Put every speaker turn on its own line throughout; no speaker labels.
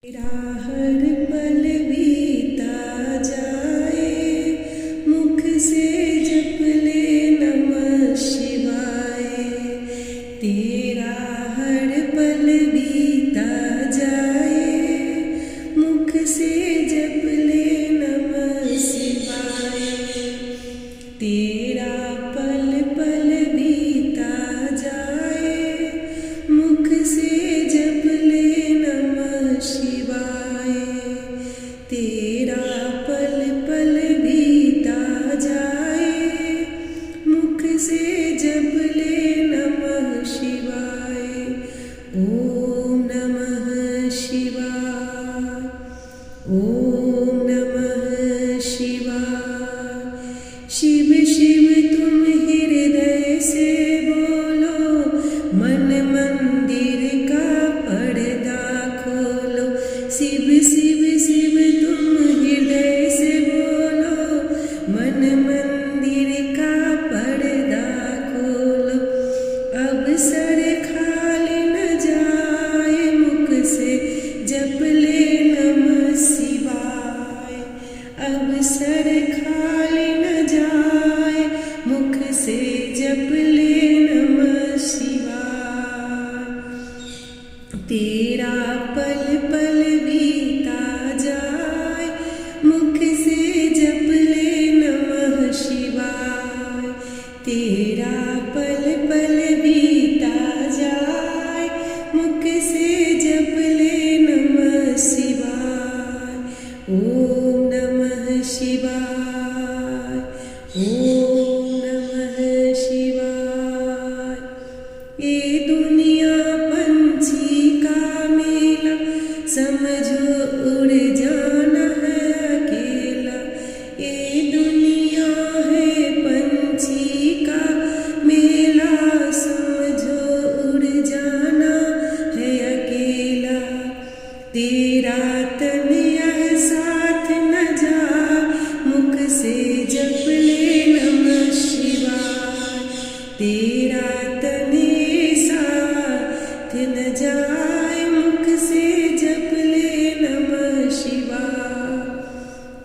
तेरा हर पल बीता जाए, मुख से जप ले नमः शिवाय। तेरा हर पल बीता जाए, मुख से जप ले नमः शिवाय। तेरा पल पल बीता जाए, मुख से जप ले नमः शिवाय। तेरा पल पल बीता जाए, मुख से जप ले नमः शिवाय। ओम नमः शिवाय, ओम नमः शिवाय। शिव शिव तुम हृदय से बोलो, मन मंदिर का पर्दा खोलो। शिव शिव शिव तुम हृदय से बोलो, मन मंदिर का पर्दा खोलो। अवसर खाली न जाए, मुख से जप ले नमः शिवाय। अवसर खाली न जाए, मुख से जप ले नमः शिवाय। तेरा पल पल बीता जाए, मुख से जप ले नमः शिवाय। तेरा पल पल बीता जाए, मुख से जप ले नमः शिवाय। ओम नमः शिवाय, ओम नमः शिवाय। ये दुनिया पंछी का मेला, समझो उड़ जाना है अकेला। ये दुनिया है पंछी का मेला, समझो उड़ जाना है अकेला। तेरा तन यह साथ न जा, मुख से जप ले नमः शिवाय। तेरा तन साथ न जाए, मुख से जप ले नमः शिवाय।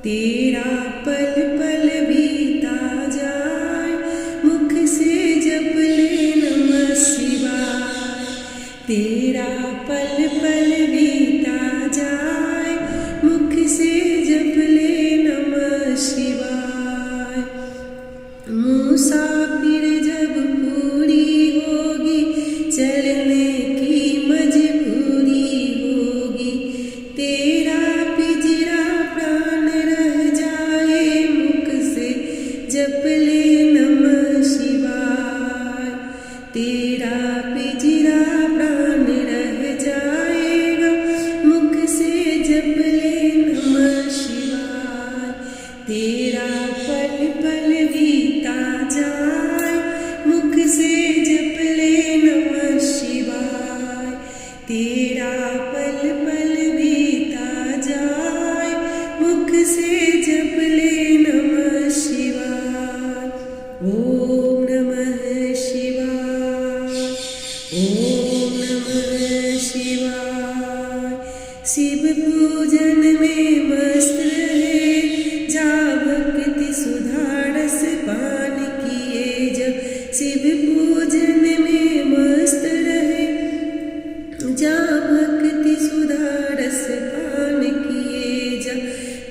तेरा पल पल बीता जाए, मुख से जप ले नमः शिवाय। तेरा पल पल बीता जाए, मुख से जप ले नमः शिवाय। मुसाफिर जब पूरी होगी, चलने की मजबूरी होगी। तेरा पिंजरा प्राण रह जाए, मुख से जप ले नमः शिवाय। तेरा पिंजरा प्राण रह जाएगा, मुख से जप ले नमः शिवाय। तेरा पल पल बीता जाए, मुख से जप ले नमः शिवाय। तेरा पल पल बीता जाए, मुख से जप ले नमः शिवाय। ओम नमः शिवाय, ओम नमः शिवाय। शिव पूजन में मस्त रहे, जा भक्ति सुधा रस पान किए जब। शिव पूजन में मस्त रहे, जा भक्ति सुधा रस पान किए जब।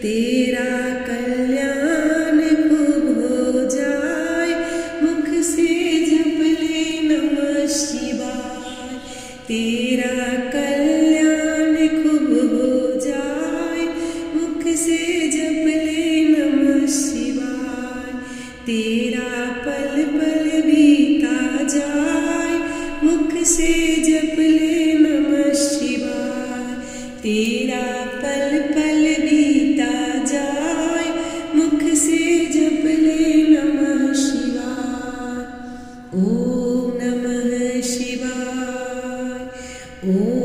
तेरा कल्याण खूब हो जाए, मुख से जप ले नमः शिवाय। तेरा कल्याण खूब हो जाए, मुख से जप ले नमः शिवाय। तेरा पल पल बीता जाए, मुख से जप ले नमः शिवाय। तेरा पल पल बीता जाए, मुख से जप ले नमः शिवाय। ओम नमः शिवाय, ओम